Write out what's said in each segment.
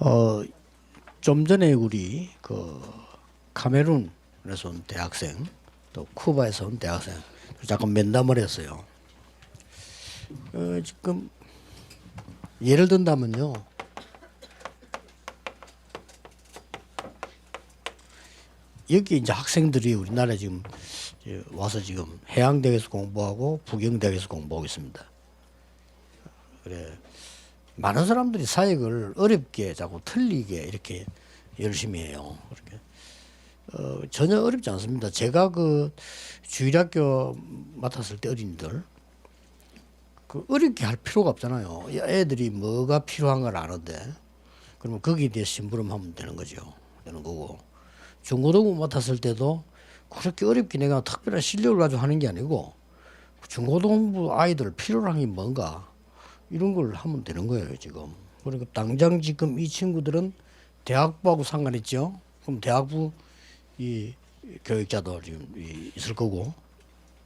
어, 좀 전에 우리 그 카메룬에서 온 대학생, 또 쿠바에서 온 대학생 잠깐 면담을 했어요. 지금 예를 든다면요, 여기 이제 학생들이 우리나라에 지금 와서 지금 해양대학에서 공부하고 북영대학에서 공부하고 있습니다. 그래, 많은 사람들이 사역을 어렵게 자꾸 틀리게 이렇게 열심히 해요. 그렇게 전혀 어렵지 않습니다. 제가 그 주일학교 맡았을 때 어린이들 그 어렵게 할 필요가 없잖아요. 애들이 뭐가 필요한 걸 아는데 그러면 거기에 대해 심부름하면 되는 거죠. 되는 거고 중고등부 맡았을 때도 그렇게 어렵게 내가 특별한 실력을 가지고 하는 게 아니고 중고등부 아이들 필요로 하는 게 뭔가 이런 걸 하면 되는 거예요 지금. 그러니까 당장 지금 이 친구들은 대학부하고 상관있죠. 그럼 대학부 이 교육자도 지금 있을 거고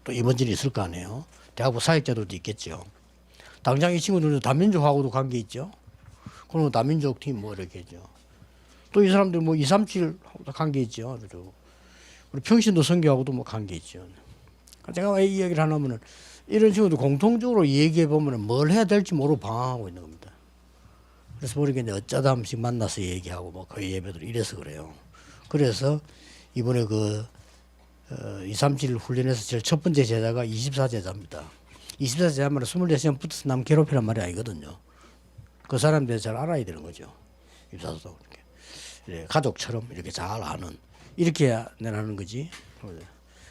또 임원진이 있을 거 아니에요. 대학부 사역자들도 있겠죠. 당장 이 친구들은 다민족하고도 관계 있죠. 그러면 다민족 팀 뭐 이렇게 했죠. 또 이 사람들 뭐 237하고도 관계 있죠. 우리 평신도 선교하고도 뭐 관계 있죠. 제가 왜 이 얘기를 하냐면은 이런 식으로 공통적으로 얘기해 보면은 뭘 해야 될지 모르고 방황하고 있는 겁니다. 그래서 모르겠는데 어쩌다 한 번씩 만나서 얘기하고 뭐 거의 예배들 이래서 그래요. 그래서 이번에 그 237 훈련에서 제일 첫 번째 제자가 24제자입니다. 24제자면 24시간 붙어서 남 괴롭히란 말이 아니거든요. 그 사람들 잘 알아야 되는 거죠. 입사도 이렇게 가족처럼 이렇게 잘 아는 이렇게 해야 내는 거지.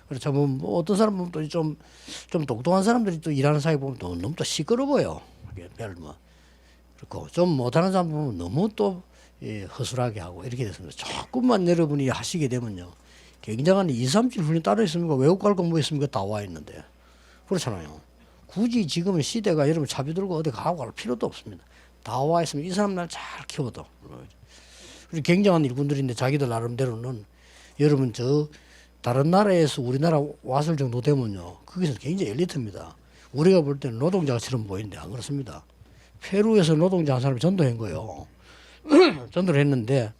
그래서 뭐 어떤 사람은 또 좀 똑똑한 사람들이 또 일하는 사이 보면 또 너무 또 시끄러워요. 별 뭐 그렇고 좀 못하는 사람 보면 너무 또 허술하게 하고 이렇게 됐습니다. 조금만 여러분이 하시게 되면요, 굉장한 237 훈련 따로 있습니까? 외국 갈 거 뭐 있습니까? 다 와 있는데 그렇잖아요. 굳이 지금은 시대가 여러분 차비 들고 어디 가고 갈 필요도 없습니다. 다 와 있으면 이 사람 날 잘 키워도. 그리고 굉장한 일꾼들인데 자기들 나름대로는 여러분 저 다른 나라에서 우리나라 왔을 정도 되면요, 거기서 굉장히 엘리트입니다. 우리가 볼 때는 노동자처럼 보이는데 안 그렇습니다. 페루에서 노동자 한 사람이 전도한 거예요. 전도를 했는데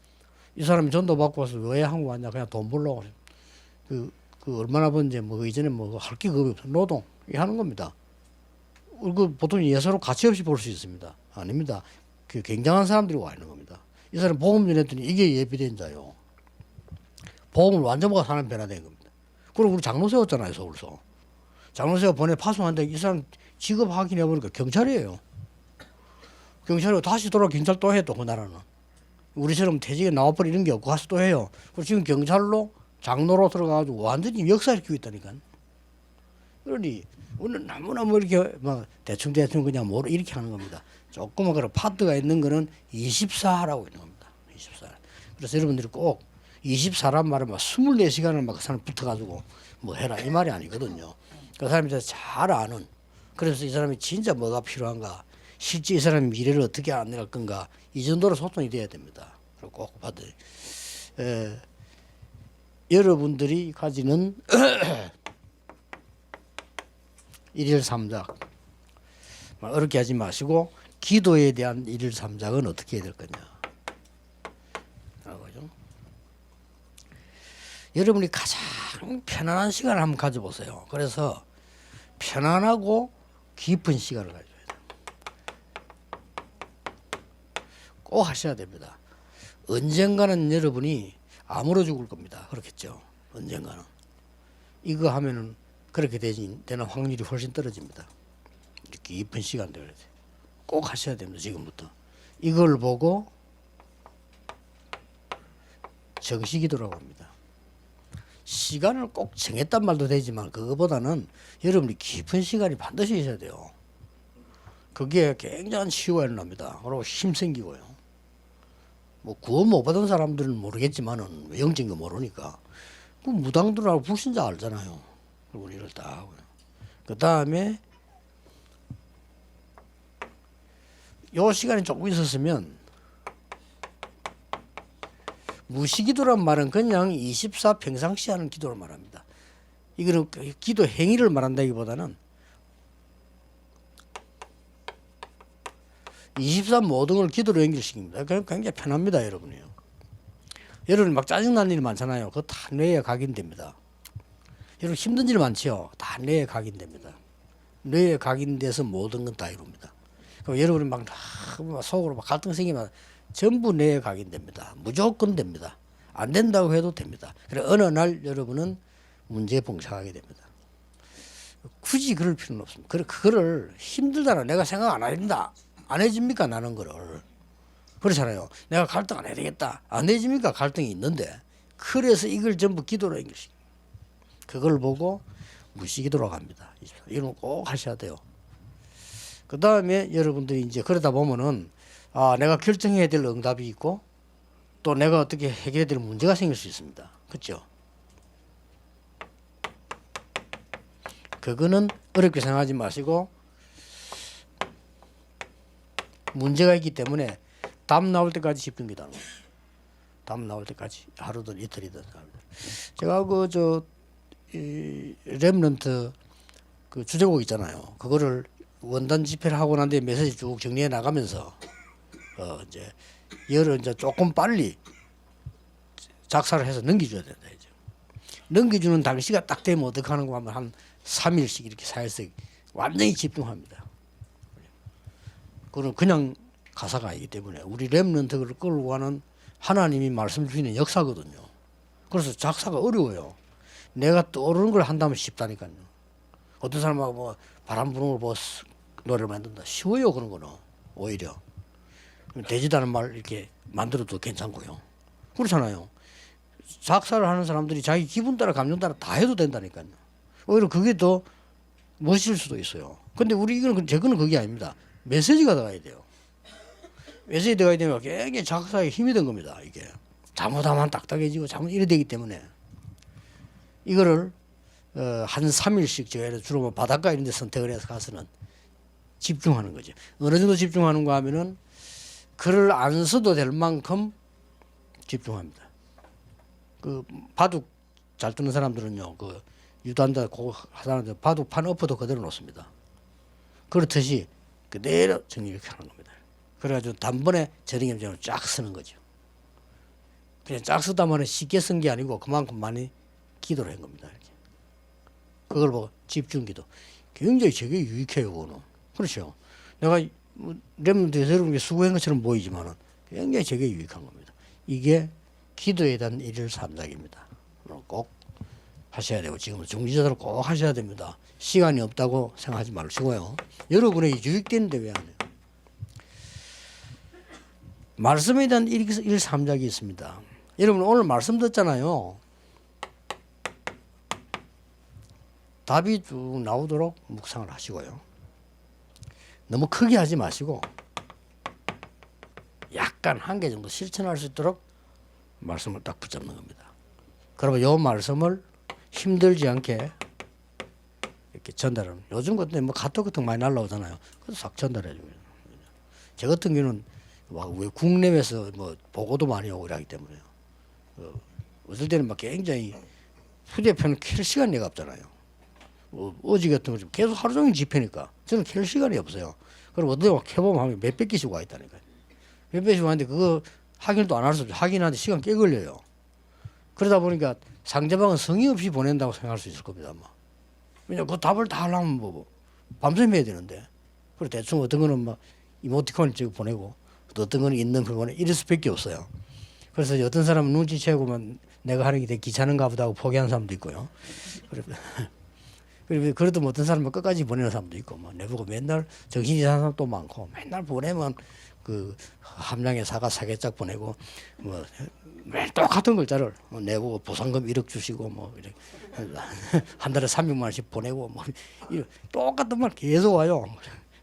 이 사람이 전도 받고 와서 왜 한국 왔냐, 그냥 돈 벌려고. 그 얼마나 번지 뭐 이전에 뭐 할 게 겁이 없어. 노동 이 하는 겁니다. 그 보통 예사로 가치 없이 볼 수 있습니다. 아닙니다. 그 굉장한 사람들이 와 있는 겁니다. 이 사람 보험 전했더니 이게 예비된자요. 보험을 완전 먹어 사람 변화된 겁니다. 그리고 우리 장로 세웠잖아요, 서울서. 장로 세워 보내 파송한데 이 사람 직업 확인해 보니까 경찰이에요. 경찰이고 다시 돌아 경찰 또 해, 또 그 나라는. 우리처럼 퇴직에 나와버리 이런 게 없고 가서 또 해요. 그리고 지금 경찰로 장로로 들어가가지고 완전히 역사시키고 있다니까. 그러니 우리는 너무나 뭐 이렇게 뭐 대충 그냥 뭐로 이렇게 하는 겁니다. 조그만 그런 파트가 있는 거는 24하라고 있는 겁니다. 24. 그래서 여러분들이 꼭 24란 말은 막 24시간을 막 그 사람 붙어가지고 뭐 해라 이 말이 아니거든요. 그 사람이 잘 아는. 그래서 이 사람이 진짜 뭐가 필요한가, 실제 이 사람이 미래를 어떻게 안 나갈 건가, 이 정도로 소통이 돼야 됩니다. 그리고 꼭 받을. 여러분들이 가지는 일일 삼작 어렵게 하지 마시고 기도에 대한 일일 삼작은 어떻게 해야 될 거냐. 여러분이 가장 편안한 시간을 한번 가져보세요. 그래서 편안하고 깊은 시간을 가져야 돼요. 꼭 하셔야 됩니다. 언젠가는 여러분이 아물어 죽을 겁니다. 그렇겠죠. 언젠가는. 이거 하면은 그렇게 되는 확률이 훨씬 떨어집니다. 이렇게 깊은 시간들을 꼭 하셔야 됩니다. 지금부터. 이걸 보고 정시기도라고 합니다. 시간을 꼭 정했단 말도 되지만 그거보다는 여러분이 깊은 시간이 반드시 있어야 돼요. 그게 굉장한 치유가 일어납니다. 그리고 힘 생기고요. 뭐 구원 못 받은 사람들은 모르겠지만은 영적인 거 모르니까 그 무당들하고 불신자 알잖아요. 그리고 이럴 딱 하고요. 그 다음에 요 시간이 조금 있었으면, 무시기도란 말은 그냥 24 평상시 하는 기도를 말합니다. 이거는 기도 행위를 말한다기보다는 23 모든 걸 기도로 연결시킵니다. 그럼 굉장히 편합니다, 여러분이요. 여러분 막 짜증난 일 많잖아요. 그거 다 뇌에 각인됩니다. 여러분 힘든 일 많지요. 다 뇌에 각인됩니다. 뇌에 각인돼서 모든 건 다 이룹니다. 그럼 여러분이 막 속으로 막 갈등 생기면 전부 뇌에 각인됩니다. 무조건 됩니다. 안 된다고 해도 됩니다. 그래 어느 날 여러분은 문제에 봉착하게 됩니다. 굳이 그럴 필요는 없습니다. 그거를 힘들다라 내가 생각 안 해준다. 안 해줍니까 나는 거를. 그렇잖아요. 내가 갈등 안 해야 되겠다. 안 해줍니까 갈등이 있는데. 그래서 이걸 전부 기도로 연결시킵니다. 그걸 보고 무시기도로 갑니다. 이건 꼭 하셔야 돼요. 그 다음에 여러분들이 이제 그러다 보면은 내가 결정해야 될 응답이 있고 또 내가 어떻게 해결해야 될 문제가 생길 수 있습니다. 그렇죠? 그거는 어렵게 생각하지 마시고 문제가 있기 때문에 답 나올 때까지 집중기도하는 거예요. 답 나올 때까지 하루든 이틀이든. 제가 렘넌트 그 주제곡 있잖아요. 그거를 원단 집회를 하고 난 뒤에 메시지 쭉 정리해 나가면서 이제 이거를 이제 조금 빨리 작사를 해서 넘겨줘야 된다 이제. 넘겨주는 당시가 딱 되면 어떻게 하는 거 하면 한 3일씩 이렇게 4일씩 완전히 집중합니다. 그건 그냥 가사가 아니기 때문에 우리 렘넌트를 끌고 가는 하나님이 말씀 주시는 역사거든요. 그래서 작사가 어려워요. 내가 떠오르는 걸 한다면 쉽다니까요. 어떤 사람하고 뭐 바람 부는 걸 보고 노래를 만든다. 쉬워요 그런 거는 오히려. 되지도 않은 말 이렇게 만들어도 괜찮고요. 그렇잖아요. 작사를 하는 사람들이 자기 기분 따라 감정 따라 다 해도 된다니까요. 오히려 그게 더 멋질 수도 있어요. 근데 우리 제거는 그게 아닙니다. 메시지가 들어가야 돼요. 메시지 들어가야 되면 굉장히 작사에 힘이 든 겁니다. 이게 잘못하면 딱딱해지고 잘못 이래 되기 때문에 이거를 한 3일씩 제가 주로 뭐 바닷가 이런 데 선택을 해서 가서는 집중하는 거죠. 어느 정도 집중하는가 하면은 글을 안 써도 될 만큼 집중합니다. 그 바둑 잘 두는 사람들은요, 그 유단자 고 하다는데 바둑판 엎어도 그대로 놓습니다. 그렇듯이 그대로 정리를 하는 겁니다. 그래가지고 단번에 저링염전을 쫙 쓰는 거죠. 그냥 쫙 쓰다만 쉽게 쓴 게 아니고 그만큼 많이 기도를 한 겁니다. 이렇게. 그걸 보고 집중기도. 굉장히 되게 유익해요, 그거는. 그렇죠. 내가 렘넌트에서 여러분께 수고한 것처럼 보이지만은 굉장히 되게 유익한 겁니다. 이게 기도에 대한 일일삼작입니다. 꼭 하셔야 되고 지금 중지자로 꼭 하셔야 됩니다. 시간이 없다고 생각하지 마시고요. 여러분에게 유익되는데 왜 안 해요? 말씀에 대한 일일삼작이 있습니다. 여러분 오늘 말씀 듣잖아요. 답이 쭉 나오도록 묵상을 하시고요. 너무 크게 하지 마시고 약간 한 개 정도 실천할 수 있도록 말씀을 딱 붙잡는 겁니다. 그러면 이 말씀을 힘들지 않게 이렇게 전달하는. 요즘 같은 뭐 카톡 같은 거 많이 날라오잖아요. 그래서 싹 전달해 줍니다. 제 같은 경우는 왜 국내에서 뭐 보고도 많이 오고 그러기 때문에요. 어떨 때는 막 굉장히 휴대폰을 켤 시간이 내가 없잖아요. 어제 같은 거 계속 하루 종일 집회니까 저는 켤 시간이 없어요. 그럼 어떻게 막 켜보면 하면 몇백 개씩 와 있다니까요. 몇백 개씩 왔는데 그거 확인도 안 할 수 없죠. 확인하는데 시간 꽤 걸려요. 그러다 보니까 상대방은 성의 없이 보낸다고 생각할 수 있을 겁니다. 아마. 왜냐면 그 답을 다 하려면 뭐 밤샘 해야 되는데. 그리고 대충 어떤 거는 막 이모티콘을 찍어 보내고 어떤 거는 있는 걸 보내 이럴 수밖에 없어요. 그래서 어떤 사람은 눈치채고만 내가 하는 게 되게 귀찮은가 보다 하고 포기하는 사람도 있고요. 그리고 그래도 뭐 어떤 사람은 끝까지 보내는 사람도 있고 뭐 내보고 맨날 정신이 이상한 사람도 많고 맨날 보내면 그 함량의 사과 사개짝 보내고 뭐 매일 똑같은 글자를 내보고 보상금 1억 주시고 뭐 이렇게 한 달에 300만 원씩 보내고 뭐 똑같은 말 계속 와요.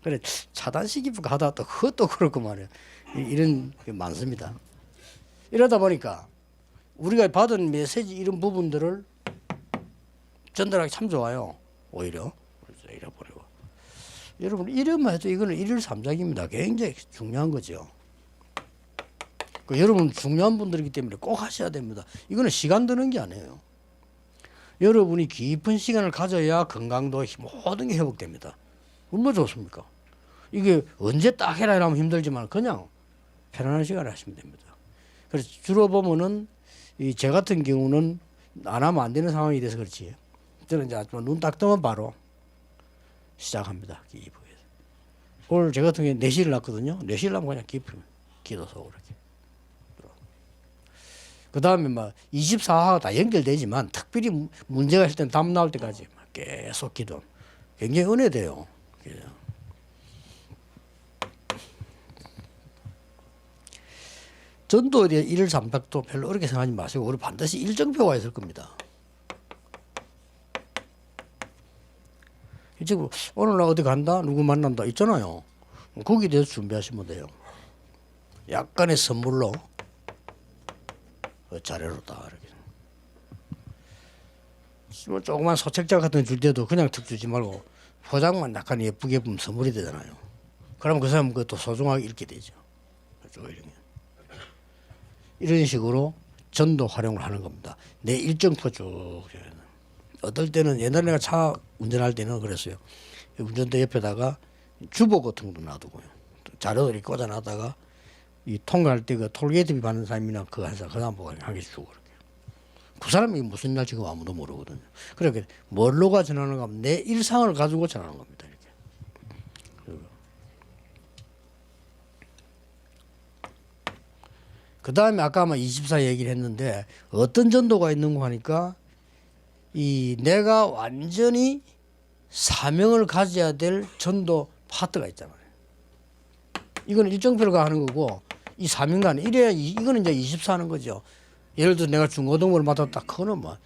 그래 차단시키고 하다 또 그것도 그렇고 말이에요. 이런 게 많습니다. 이러다 보니까 우리가 받은 메시지 이런 부분들을 전달하기 참 좋아요. 오히려 이래 보내고 여러분 이름만 해도 이거는 일일삼작입니다. 굉장히 중요한 거죠. 그 여러분 중요한 분들이기 때문에 꼭 하셔야 됩니다. 이거는 시간 드는 게 아니에요. 여러분이 깊은 시간을 가져야 건강도 모든 게 회복됩니다. 얼마나 좋습니까? 이게 언제 딱 해라 이러면 힘들지만 그냥 편안한 시간에 하시면 됩니다. 그래서 주로 보면은 이 제 같은 경우는 안 하면 안 되는 상황이 돼서 그렇지. 저는 이제 눈 딱 뜨면 바로 시작합니다. 기부에서. 오늘 제 같은 경우에 4시를 났거든요. 4시를 나면 그냥 기도 속으로 이렇게. 그 다음에 막 24화가 다 연결되지만 특별히 문제가 있을 땐 답 나올 때까지 계속 기도. 굉장히 은혜돼요. 전도에 대한 1일 300도 별로 어렵게 생각하지 마시고 우리 반드시 일정표가 있을 겁니다. 지금 오늘 나 어디 간다 누구 만난다 있잖아요. 거기에 대해서 준비하시면 돼요. 약간의 선물로 자료로다 이렇게. 뭐 조그만 소책자 같은 거 줄 때도 그냥 툭 주지 말고 포장만 약간 예쁘게 보면 선물이 되잖아요. 그러면 그 사람은 그것도 소중하게 읽게 되죠. 이런 식으로 전도 활용을 하는 겁니다. 내 일정표 쭉. 어떨 때는 옛날에 내가 차 운전할 때는 그랬어요. 운전대 옆에다가 주보 같은 것도 놔두고요. 자료를 꽂아놨다가 이 통과할 때 그 톨게이트비 받는 사람이나 그거 한 사람 보고 한 개씩 주고 그렇게. 그 사람이 무슨 날 지금 아무도 모르거든요. 그렇게 뭘로가 전하는가 하면 내 일상을 가지고 전하는 겁니다. 이렇게. 그 다음에 아까 아마 24 얘기를 했는데 어떤 전도가 있는가 하니까 이 내가 완전히 사명을 가져야 될 전도 파트가 있잖아요. 이거는 일정표를 하는 거고 이 사명관 이래야 이거는 이제 24 하는 거죠. 예를 들어 내가 중고등부를 맡았다. 그거는 뭐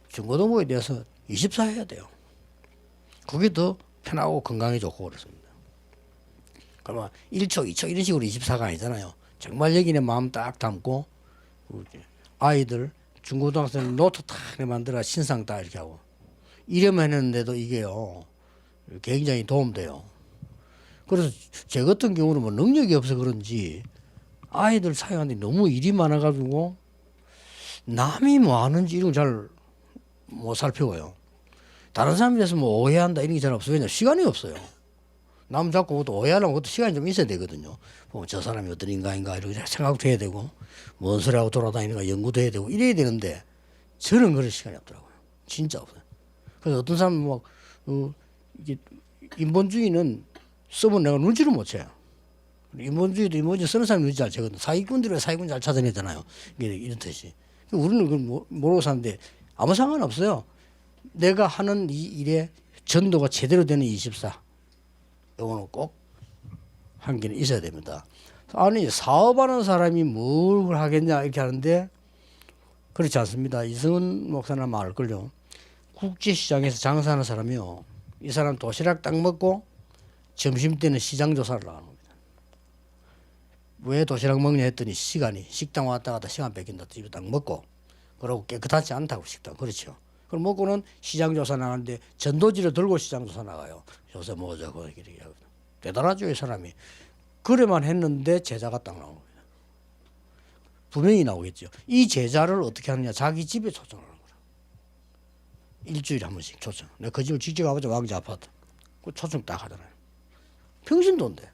중고등부에 대해서 24 해야 돼요. 그게 더 편하고 건강에 좋고 그렇습니다. 그러면 1초, 2초 이런 식으로 24가 아니잖아요. 정말 여기 내 마음 딱 담고 아이들 중고등학생 노트 딱 만들어 신상 딱 이렇게 하고 이래만 했는데도 이게요 굉장히 도움돼요. 그래서 제 같은 경우는 뭐 능력이 없어 그런지 아이들 사용하는데 너무 일이 많아가지고 남이 뭐 하는지 이런 거 잘 못 살펴봐요. 다른 사람에 대해서 뭐 오해한다 이런 게 잘 없어요. 왜냐면 시간이 없어요. 남 잡고 그것도 오해하려면 그것도 시간이 좀 있어야 되거든요. 보면 저 사람이 어떤 인간인가 이렇게 생각도 해야 되고 뭔 소리 하고 돌아다니는가 연구도 해야 되고 이래야 되는데 저는 그럴 시간이 없더라고요. 진짜 없어요. 그래서 어떤 사람은 막 이게 인본주의는 쓰면 내가 눈치를 못 채요. 인본주의도 인본주의 쓰는 사람이 눈치 잘 채거든. 사기꾼들이 사기꾼 잘 찾아내잖아요. 이게 이런 뜻이. 우리는 그걸 모르고 사는데 아무 상관없어요. 내가 하는 이 일에 전도가 제대로 되는 24. 이거는 꼭 한 개는 있어야 됩니다. 아니 사업하는 사람이 뭘 하겠냐 이렇게 하는데 그렇지 않습니다. 이승훈 목사나 말걸요. 국제시장에서 장사하는 사람이요. 이 사람 도시락 딱 먹고 점심때는 시장 조사를 나가는 겁니다. 왜 도시락 먹냐 했더니 시간이 식당 왔다 갔다 시간 뺏긴다. 집에 딱 먹고 그러고 깨끗하지 않다고 식당. 그렇죠. 그럼 먹고는 시장 조사 나가는데 전도지를 들고 시장 조사 나가요. 요새 뭐 저거 이렇게 하고. 대단하죠 이 사람이. 그래만 했는데 제자가 딱 나온 겁니다. 분명히 나오겠죠. 이 제자를 어떻게 하느냐. 자기 집에 초청하는 거라. 일주일에 한 번씩 초청. 내가 그 집을 직접 가보자. 왕자 아파트. 그 초청 딱 하잖아요. 평신도인데.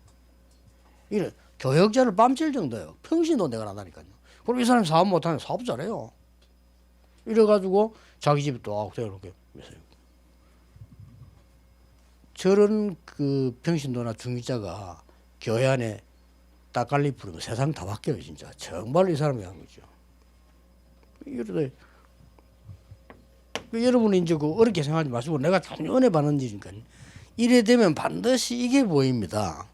이래 교역자를 뺨칠 정도예요. 평신도 내가 나다니까요. 그럼 이 사람이 사업 못하면 사업 잘해요. 이래가지고 자기 집에 또 이렇게 저런 그 평신도나 중위자가 교회 안에 딱갈리 부르면 세상 다 바뀌어요 진짜. 정말로 이 사람이 한 거죠. 이러다 여러분이 이제 그 어렵게 생각하지 마시고 내가 참 은혜 받는 일이니까 이래 되면 반드시 이게 보입니다.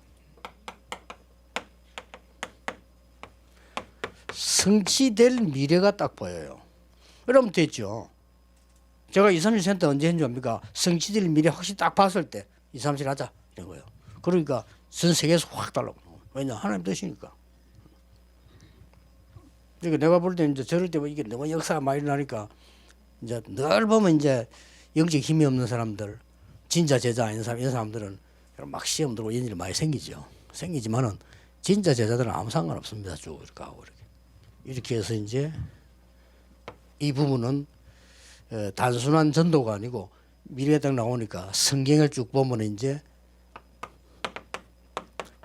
성취될 미래가 딱 보여요. 그러면 됐죠. 제가 237센터 언제 했는 줄 압니까? 성취될 미래 확실히 딱 봤을 때 237 하자 이런 거예요. 그러니까 전 세계에서 확 달라고. 왜냐 하나님 뜻이니까. 그러니까 내가 볼 때 이제 저럴 때 이게 너무 역사가 많이 나니까 이제 늘 보면 이제 영적 힘이 없는 사람들, 진짜 제자 아닌 사람 이런 사람들은 막 시험 들고 이런 일이 많이 생기죠. 생기지만은 진짜 제자들은 아무 상관없습니다. 쭉 이렇게 하고 이렇게 해서 이제 이 부분은 단순한 전도가 아니고 미래에 딱 나오니까 성경을 쭉 보면 이제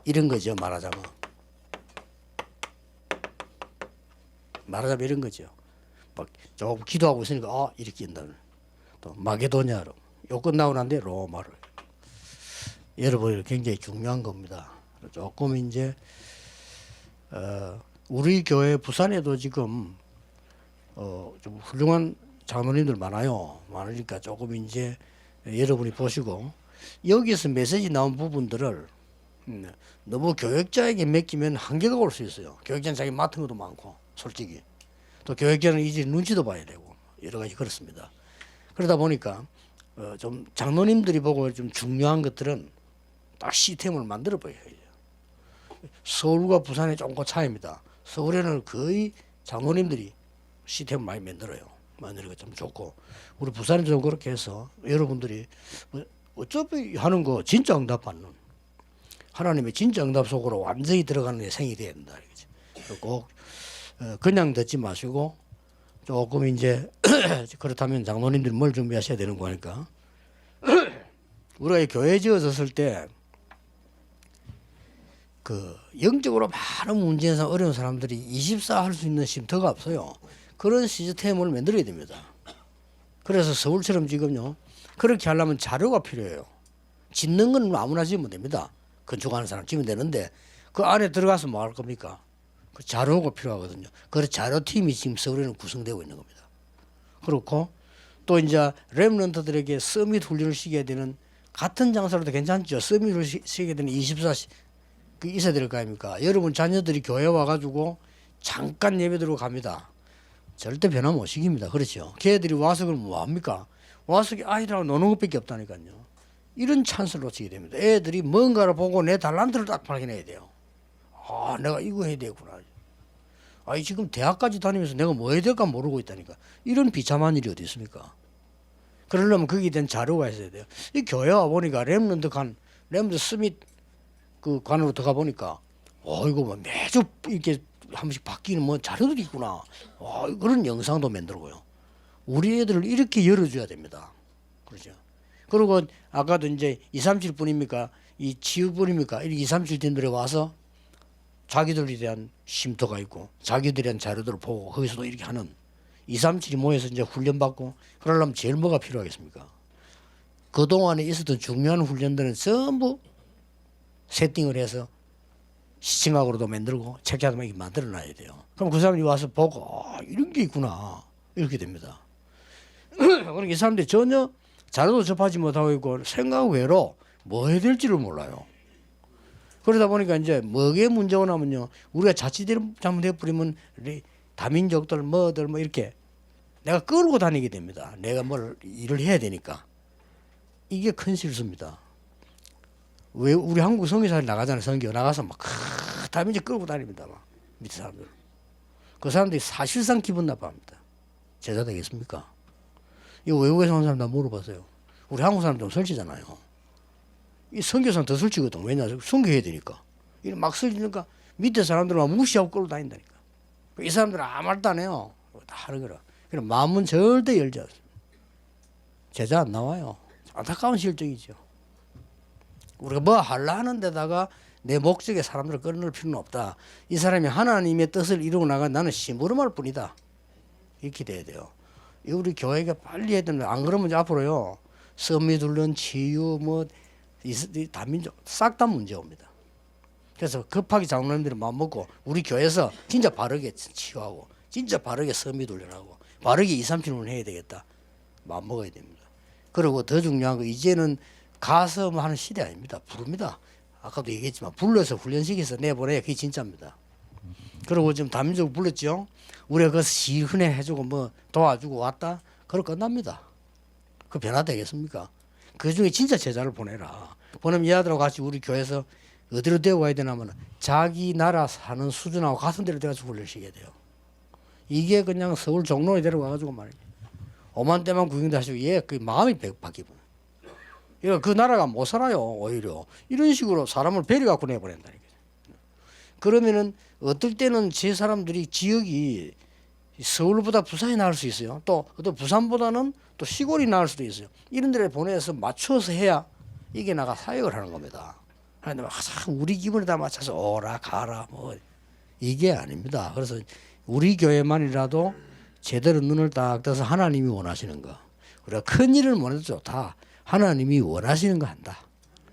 이런 거죠. 말하자면 이런 거죠. 막 조금 기도하고 있으니까 이렇게 인다. 또 마게도냐로 요 끝나고 난데 로마로. 여러분 굉장히 중요한 겁니다. 조금 이제 우리 교회 부산에도 지금 좀 훌륭한 장로님들 많으니까 조금 이제 여러분이 보시고 여기서 메시지 나온 부분들을 너무 교역자에게 맡기면 한계가 올 수 있어요. 교역자는 자기 맡은 것도 많고 솔직히 또 교역자는 이제 눈치도 봐야 되고 여러 가지 그렇습니다. 그러다 보니까 좀 장로님들이 보고 좀 중요한 것들은 딱 시스템을 만들어 봐야 해요. 서울과 부산의 조금 그 차이입니다. 서울에는 거의 장로님들이 시스템을 많이 만들어가 좀 좋고 우리 부산은 좀 그렇게 해서 여러분들이 어차피 하는 거 진짜 응답 받는 하나님의 진짜 응답 속으로 완전히 들어가는 생이 돼야 된다. 꼭 그냥 듣지 마시고 조금 이제 그렇다면 장로님들이 뭘 준비하셔야 되는 거니까 우리가 교회 지어졌을 때 그 영적으로 많은 문제에서 어려운 사람들이 24 할 수 있는 쉼터가 없어요. 그런 시스템을 만들어야 됩니다. 그래서 서울처럼 지금요 그렇게 하려면 자료가 필요해요. 짓는 건 아무나 지으면 됩니다. 건축하는 사람 지으면 되는데 그 안에 들어가서 뭐 할 겁니까? 그 자료가 필요하거든요. 그래서 자료팀이 지금 서울에는 구성되고 있는 겁니다. 그렇고 또 이제 렘넌트들에게 서밋 훈련을 시켜야 되는 같은 장소라도 괜찮죠. 서밋을 시켜야 되는 24시 그 있어야 될 거 아닙니까? 여러분 자녀들이 교회 와가지고 잠깐 예배 드리고 갑니다. 절대 변화 못 시킵니다. 그렇죠? 걔들이 와서 그럼 뭐 합니까? 와서 아이들하고 노는 것밖에 없다니까요. 이런 찬스를 놓치게 됩니다. 애들이 뭔가를 보고 내 달란트를 딱 발견해야 돼요. 내가 이거 해야 되구나. 지금 대학까지 다니면서 내가 뭐 해야 될까 모르고 있다니까. 이런 비참한 일이 어디 있습니까? 그러려면 거기에 대한 자료가 있어야 돼요. 이 교회 와 보니까 렘넌트 스밋 그 관으로 들어가 보니까 이거 뭐 매주 이렇게 한 번씩 바뀌는 뭐 자료들이 있구나. 그런 영상도 만들고요. 우리 애들을 이렇게 열어줘야 됩니다. 그렇죠. 그리고 아까도 이제 237뿐입니까? 이 치유뿐입니까? 237팀들이 와서 자기들에 대한 쉼터가 있고 자기들에 대한 자료들을 보고 거기서도 이렇게 하는 237이 모여서 이제 훈련받고 그러려면 제일 뭐가 필요하겠습니까? 그동안에 있었던 중요한 훈련들은 전부 세팅을 해서 시청각으로도 만들고 책자도 이렇게 만들어놔야 돼요. 그럼 그 사람이 와서 보고 이런 게 있구나 이렇게 됩니다. 그러니까 이 사람들이 전혀 자료도 접하지 못하고 있고 생각 외로 뭐 해야 될지를 몰라요. 그러다 보니까 이제 뭐게 문제가 나면요 우리가 자칫 잘못해버리면 다민족들 뭐들 뭐 이렇게 내가 끌고 다니게 됩니다. 내가 뭘 일을 해야 되니까 이게 큰 실수입니다. 왜 우리 한국 선교사들이 나가잖아요. 선교 나가서 막 다민족 끌고 다닙니다. 막 밑에 사람들. 그 사람들이 사실상 기분 나빠합니다. 제자 되겠습니까? 이거 외국에서 온 사람 다 물어봤어요. 우리 한국 사람들은 설치잖아요. 이 선교사는 더 설치거든. 왜냐? 선교해야 되니까. 이렇게 막 설치니까 밑에 사람들만 무시하고 끌고 다닌다니까. 이 사람들은 아무 말도 안 해요. 다 하는 거라. 그럼 마음은 절대 열지 않습니다. 제자 안 나와요. 안타까운 실정이죠. 우리가 뭐 하려 하는 데다가 내 목적에 사람들을 끌어넣을 필요는 없다. 이 사람이 하나님의 뜻을 이루고 나가 나는 심부름할 뿐이다. 이렇게 돼야 돼요. 우리 교회가 빨리 해야 되는데 안 그러면 앞으로요. 서밋훈련, 치유, 다민족 싹 다 문제 옵니다. 그래서 급하게 장로님들이 마음먹고 우리 교회에서 진짜 바르게 치유하고 진짜 바르게 서밋훈련하고 바르게 237훈련 해야 되겠다. 마음먹어야 됩니다. 그리고 더 중요한 거 이제는 가서 하는 시대 아닙니다. 부릅니다. 아까도 얘기했지만 불러서 훈련시켜서 내보내야 그게 진짜입니다. 그리고 지금 다민족 불렀죠. 우리가 그 시은혜 해주고 뭐 도와주고 왔다. 그럼 끝납니다. 그 변화되겠습니까? 그 중에 진짜 제자를 보내라. 보내면 얘들하고 같이 우리 교회에서 어디로 데려가야 되냐면 자기 나라 사는 수준하고 같은 데로 데려가서 훈련시켜야 돼요. 이게 그냥 서울 종로에 데려가가지고 말이에요. 오만 대만 구경도 하시고 그 마음이 바뀌고 그 나라가 못 살아요. 오히려 이런 식으로 사람을 배려 갖고 내보낸다니까. 그러면은 어떨 때는 제 사람들이 지역이 서울보다 부산이 나을 수 있어요. 또 어떤 부산보다는 또 시골이 나을 수도 있어요. 이런 데를 보내서 맞춰서 해야 이게 나가 사역을 하는 겁니다. 하나님 항상 우리 기분에 다 맞춰서 오라 가라 뭐 이게 아닙니다. 그래서 우리 교회만이라도 제대로 눈을 딱 떠서 하나님이 원하시는 거, 우리가 큰 일을 못 해도 좋다, 하나님이 원하시는 거 한다,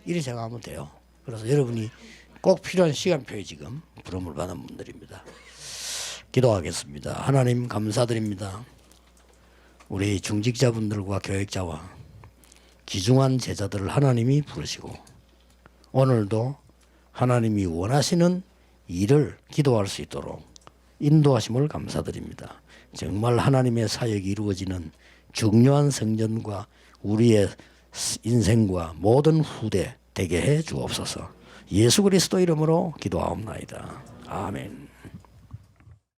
이렇게 생각하면 돼요. 그래서 여러분이 꼭 필요한 시간표에 지금 부름을 받은 분들입니다. 기도하겠습니다. 하나님 감사드립니다. 우리 중직자분들과 교역자와 귀중한 제자들을 하나님이 부르시고 오늘도 하나님이 원하시는 일을 기도할 수 있도록 인도하심을 감사드립니다. 정말 하나님의 사역이 이루어지는 중요한 성전과 우리의 인생과 모든 후대 되게 해 주옵소서. 예수 그리스도 이름으로 기도하옵나이다. 아멘.